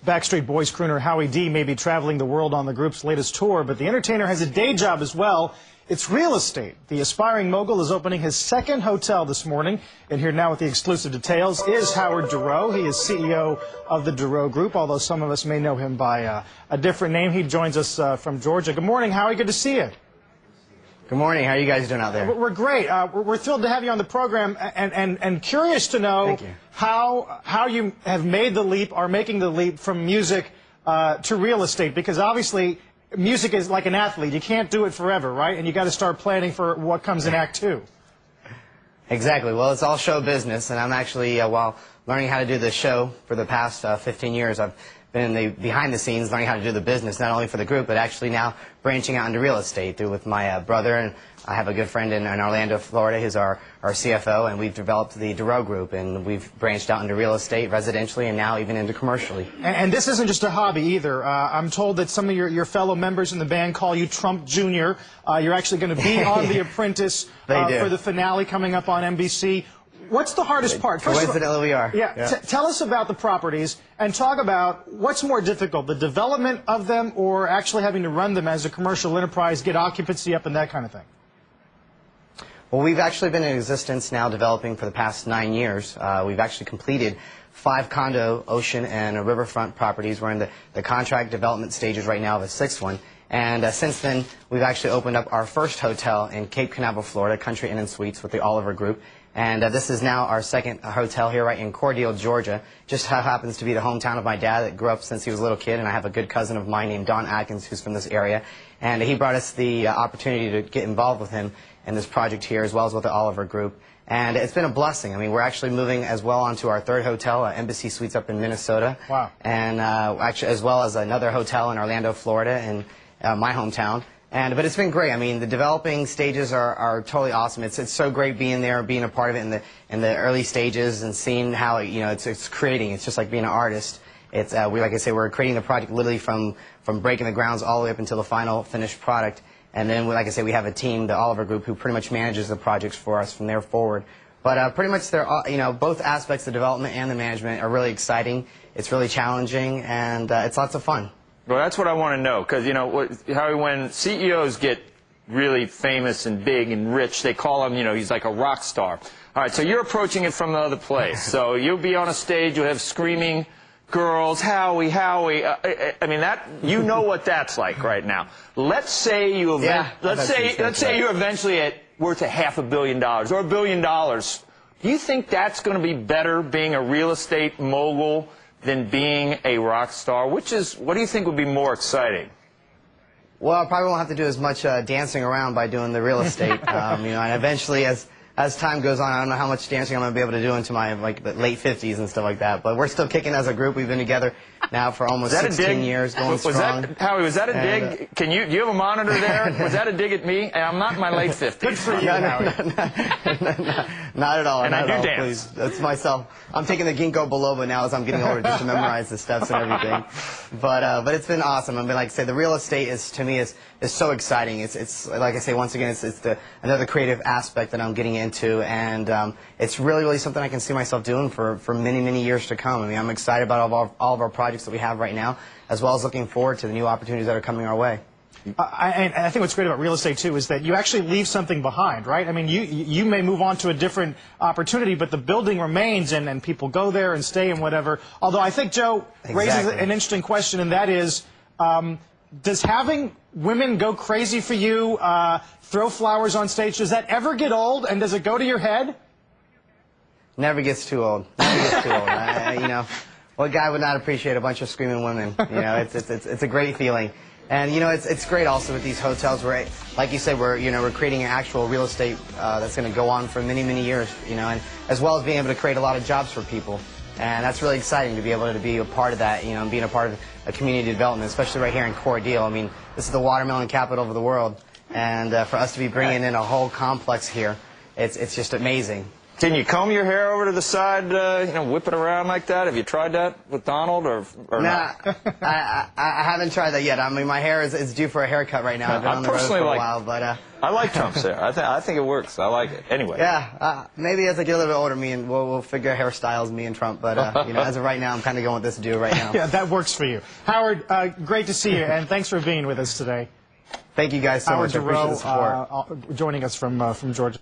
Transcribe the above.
Backstreet Boys crooner Howie D may be traveling the world on the group's latest tour, but the entertainer has a day job as well. It's real estate. The aspiring mogul is opening his second hotel this morning. And here now with the exclusive details is Howard Durow. He is CEO of the Durow Group, although some of us may know him by a different name. He joins us from Georgia. Good morning, Howie. Good to see you. Good morning. How are you guys doing out there? We're great. We're thrilled to have you on the program and curious to know how you have made the leap, are making the leap from music to real estate, because obviously music is like an athlete. You can't do it forever, right? And you got to start planning for what comes in Act 2. Exactly. Well, it's all show business, and I'm actually, while learning how to do the show for the past 15 years, I've been in the behind the scenes learning how to do the business, not only for the group, but actually now branching out into real estate with my brother, and I have a good friend in Orlando, Florida, who's our CFO, and we've developed the Durow Group, and we've branched out into real estate, residentially, and now even into commercially. And this isn't just a hobby either. I'm told that some of your fellow members in the band call you Trump Jr. You're actually going to be on The Apprentice for the finale coming up on NBC. What's the hardest part? Coincidentally, we are. Yeah. Tell us about the properties and talk about what's more difficult, the development of them or actually having to run them as a commercial enterprise, get occupancy up and that kind of thing. Well, we've actually been in existence now developing for the past 9 years. We've actually completed 5 condo, ocean, and riverfront properties. We're in the contract development stages right now of a 6th one. And since then, we've actually opened up our first hotel in Cape Canaveral, Florida, Country Inn & Suites with the Oliver Group. And this is now our second hotel here right in Cordele, Georgia. Just happens to be the hometown of my dad that grew up since he was a little kid. And I have a good cousin of mine named Don Atkins who's from this area. And he brought us the opportunity to get involved with him in this project here, as well as with the Oliver Group. And it's been a blessing. I mean, we're actually moving as well onto our 3rd hotel, Embassy Suites up in Minnesota. Wow. And actually, as well as another hotel in Orlando, Florida, in my hometown. But it's been great. I mean, the developing stages are totally awesome. It's so great being there, being a part of it in the early stages, and seeing how it's creating. It's just like being an artist. It's like I say, we're creating the project literally from breaking the grounds all the way up until the final finished product. And then, like I say, we have a team, the Oliver Group, who pretty much manages the projects for us from there forward. But pretty much, both aspects, the development and the management, are really exciting. It's really challenging, and it's lots of fun. Well, that's what I want to know, because, Howie, when CEOs get really famous and big and rich, they call him, he's like a rock star. All right, so you're approaching it from the other place. So you'll be on a stage, you'll have screaming girls, Howie, Howie. I mean, you know what that's like right now. Let's say you you're eventually worth $500 million or $1 billion. Do you think that's going to be better being a real estate mogul than being a rock star? What do you think would be more exciting? Well, I probably won't have to do as much dancing around by doing the real estate. And eventually, as time goes on, I don't know how much dancing I'm going to be able to do into my late 50s and stuff like that. But we're still kicking as a group. We've been together now for almost 16 years, going strong. Howie, was that a dig? Do you have a monitor there? Was that a dig at me? I'm not in my late 50s. Good for you, Howie. Not at all. And I do dance. Please. That's myself. I'm taking the ginkgo biloba now as I'm getting older just to memorize the steps and everything. But it's been awesome. I mean, like I say, the real estate to me is so exciting. It's like I say, once again, it's another creative aspect that I'm getting into, and it's really something I can see myself doing for many years to come. I mean, I'm excited about all of our projects that we have right now, as well as looking forward to the new opportunities that are coming our way. And I think what's great about real estate, too, is that you actually leave something behind, right? I mean, you may move on to a different opportunity, but the building remains, and people go there and stay and whatever. Although I think Joe raises an interesting question, and that is, does having women go crazy for you, throw flowers on stage, does that ever get old, and does it go to your head? Never gets too old. Never gets too old. What guy would not appreciate a bunch of screaming women? It's a great feeling. And it's great also with these hotels where, like you said, we're creating an actual real estate that's going to go on for many years, and as well as being able to create a lot of jobs for people. And that's really exciting to be able to be a part of that, and being a part of a community development, especially right here in Cordele. I mean, this is the watermelon capital of the world, and for us to be bringing in a whole complex here, it's just amazing. Can you comb your hair over to the side, whip it around like that? Have you tried that with Donald or Nah, not? I haven't tried that yet. I mean, my hair is due for a haircut right now. I've been on the road for a while, but I like Trump's hair. I think it works. I like it. Anyway. yeah, maybe as I get a little bit older, we'll figure out hairstyles, me and Trump. But as of right now, I'm kind of going with this dude right now. Yeah, that works for you. Howard, great to see you, and thanks for being with us today. Thank you guys so much. I appreciate the support. Joining us from Georgia.